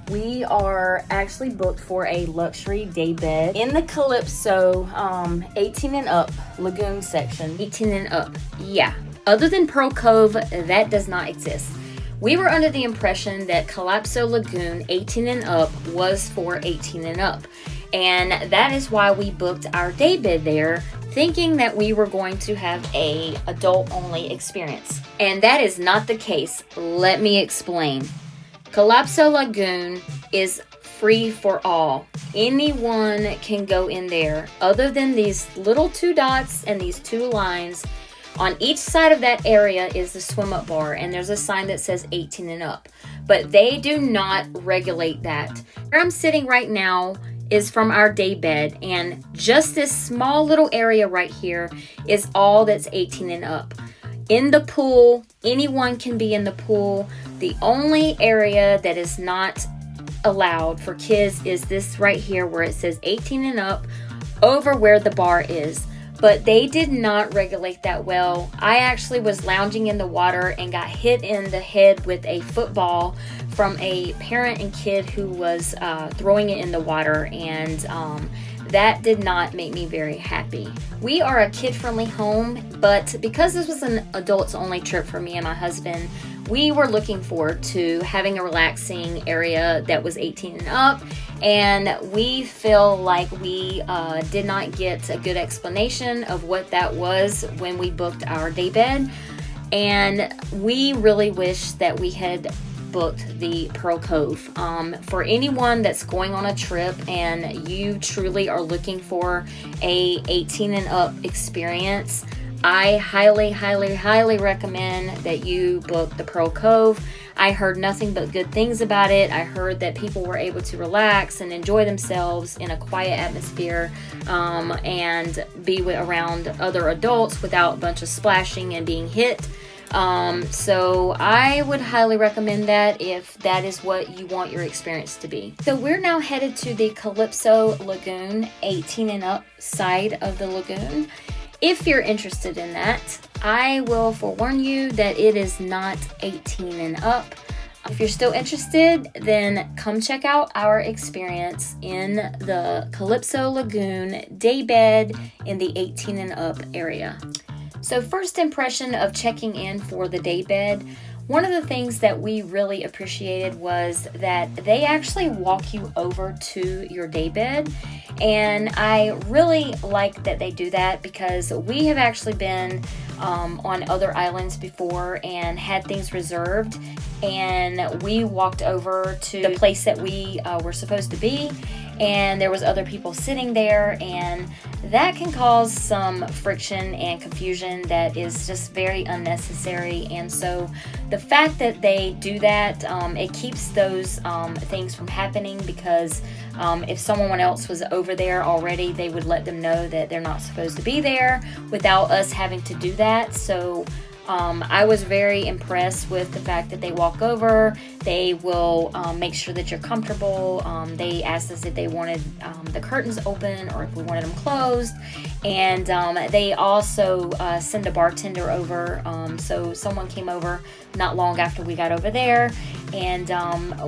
We are actually booked for a luxury day bed in the Calypso 18 and up lagoon section. 18 and up, yeah. Other than Pearl Cove, that does not exist. We were under the impression that Calypso Lagoon 18 and up was for 18 and up. And that is why we booked our day bed there, thinking that we were going to have a adult-only experience. And that is not the case. Let me explain. Calypso Lagoon is free for all. Anyone can go in there, other than these little 2 dots and these 2 lines. On each side of that area is the swim-up bar, and there's a sign that says 18 and up. But they do not regulate that. Where I'm sitting right now is from our day bed, and just this small little area right here is all that's 18 and up. In the pool, anyone can be in the pool. The only area that is not allowed for kids is this right here where it says 18 and up over where the bar is. But they did not regulate that well. I actually was lounging in the water and got hit in the head with a football from a parent and kid who was throwing it in the water, and that did not make me very happy. We are a kid-friendly home, but because this was an adults-only trip for me and my husband, we were looking forward to having a relaxing area that was 18 and up, and we feel like we did not get a good explanation of what that was when we booked our day bed, and we really wish that we had booked the Pearl Cove. For anyone that's going on a trip and you truly are looking for a 18 and up experience, I highly, highly, highly recommend that you book the Pearl Cove. I heard nothing but good things about it. I heard that people were able to relax and enjoy themselves in a quiet atmosphere, and be around other adults without a bunch of splashing and being hit. So I would highly recommend that if that is what you want your experience to be. So we're now headed to the Calypso Lagoon 18 and up side of the lagoon. If you're interested in that, I will forewarn you that it is not 18 and up. If you're still interested, then come check out our experience in the Calypso Lagoon Daybed in the 18 and up area. So first impression of checking in for the Daybed, one of the things that we really appreciated was that they actually walk you over to your daybed, and I really like that they do that because we have actually been on other islands before and had things reserved, and we walked over to the place that we were supposed to be, and there was other people sitting there, and that can cause some friction and confusion that is just very unnecessary. And so the fact that they do that, it keeps those things from happening, because if someone else was over there already, they would let them know that they're not supposed to be there without us having to do that. So I was very impressed with the fact that they walk over, they will make sure that you're comfortable. They asked us if they wanted the curtains open or if we wanted them closed, and they also send a bartender over. So someone came over not long after we got over there, and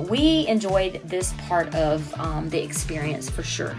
we enjoyed this part of the experience for sure.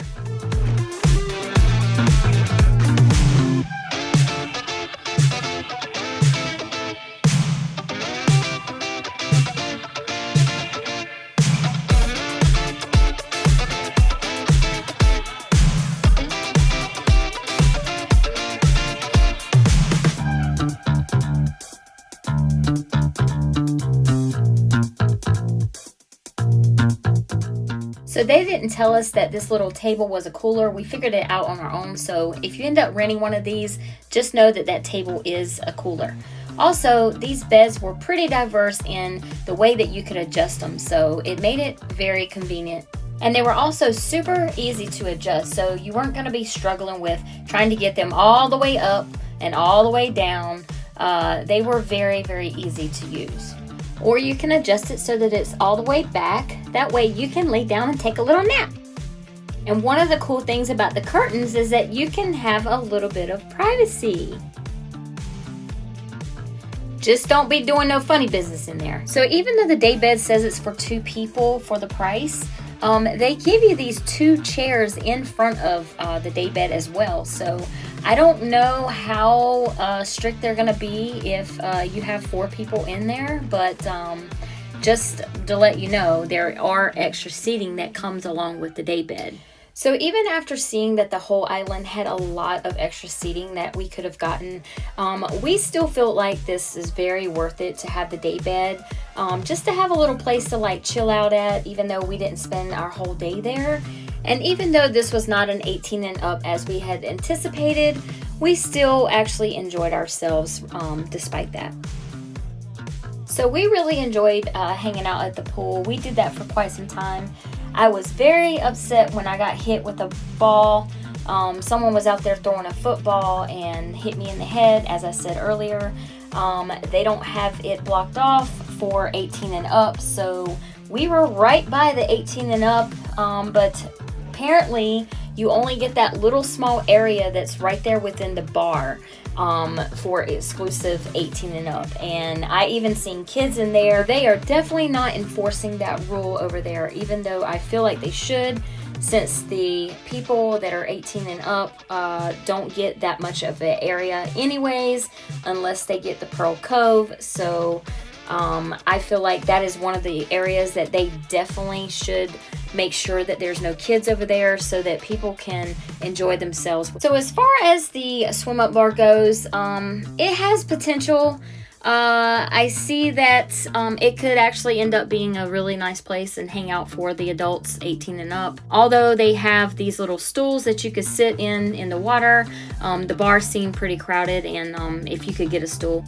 So they didn't tell us that this little table was a cooler. We figured it out on our own. So if you end up renting one of these, just know that that table is a cooler. Also, these beds were pretty diverse in the way that you could adjust them, so it made it very convenient. And they were also super easy to adjust, so you weren't going to be struggling with trying to get them all the way up and all the way down. They were very, very easy to use. Or you can adjust it so that it's all the way back. That way you can lay down and take a little nap. And one of the cool things about the curtains is that you can have a little bit of privacy. Just don't be doing no funny business in there. So even though the daybed says it's for 2 people for the price, they give you these 2 chairs in front of the daybed as well. So I don't know how strict they're gonna be if you have 4 people in there, but just to let you know, there are extra seating that comes along with the daybed. So even after seeing that the whole island had a lot of extra seating that we could have gotten, we still feel like this is very worth it to have the daybed, just to have a little place to like chill out at, even though we didn't spend our whole day there. And even though this was not an 18 and up as we had anticipated, we still actually enjoyed ourselves despite that. So we really enjoyed hanging out at the pool. We did that for quite some time. I was very upset when I got hit with a ball. Someone was out there throwing a football and hit me in the head, as I said earlier. They don't have it blocked off for 18 and up, so we were right by the 18 and up, but apparently you only get that little small area that's right there within the bar for exclusive 18 and up. And I even seen kids in there. They are definitely not enforcing that rule over there, even though I feel like they should, since the people that are 18 and up don't get that much of an area anyways, unless they get the Pearl Cove. So I feel like that is one of the areas that they definitely should make sure that there's no kids over there so that people can enjoy themselves. So as far as the swim up bar goes, it has potential. I see that it could actually end up being a really nice place and hang out for the adults 18 and up. Although they have these little stools that you could sit in the water, the bar seemed pretty crowded, and if you could get a stool.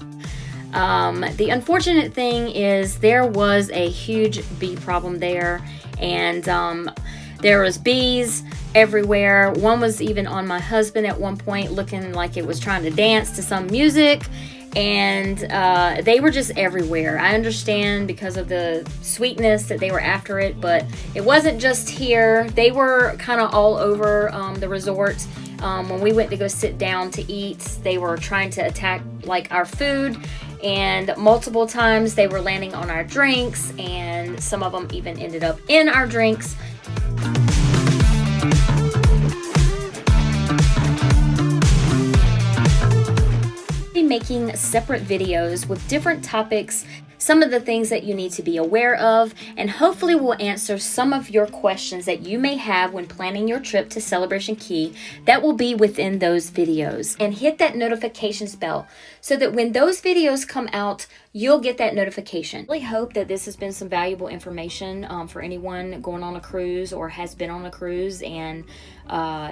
The unfortunate thing is there was a huge bee problem there, and there was bees everywhere. One was even on my husband at one point, looking like it was trying to dance to some music, and they were just everywhere. I understand because of the sweetness that they were after it, but it wasn't just here. They were kind of all over the resort. When we went to go sit down to eat, they were trying to attack like our food, and multiple times they were landing on our drinks, and some of them even ended up in our drinks. Making separate videos with different topics, some of the things that you need to be aware of, and hopefully we'll answer some of your questions that you may have when planning your trip to Celebration Key. That will be within those videos. And hit that notifications bell so that when those videos come out, you'll get that notification. I really hope that this has been some valuable information for anyone going on a cruise or has been on a cruise and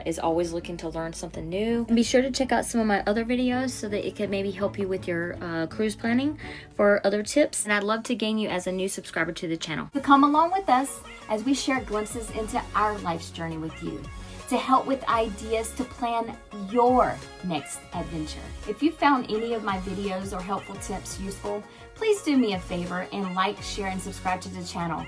is always looking to learn something new. And be sure to check out some of my other videos so that it could maybe help you with your cruise planning for other tips. And I'd love to gain you as a new subscriber to the channel. So come along with us as we share glimpses into our life's journey with you, to help with ideas to plan your next adventure. If you found any of my videos or helpful tips useful, please do me a favor and like, share, and subscribe to the channel.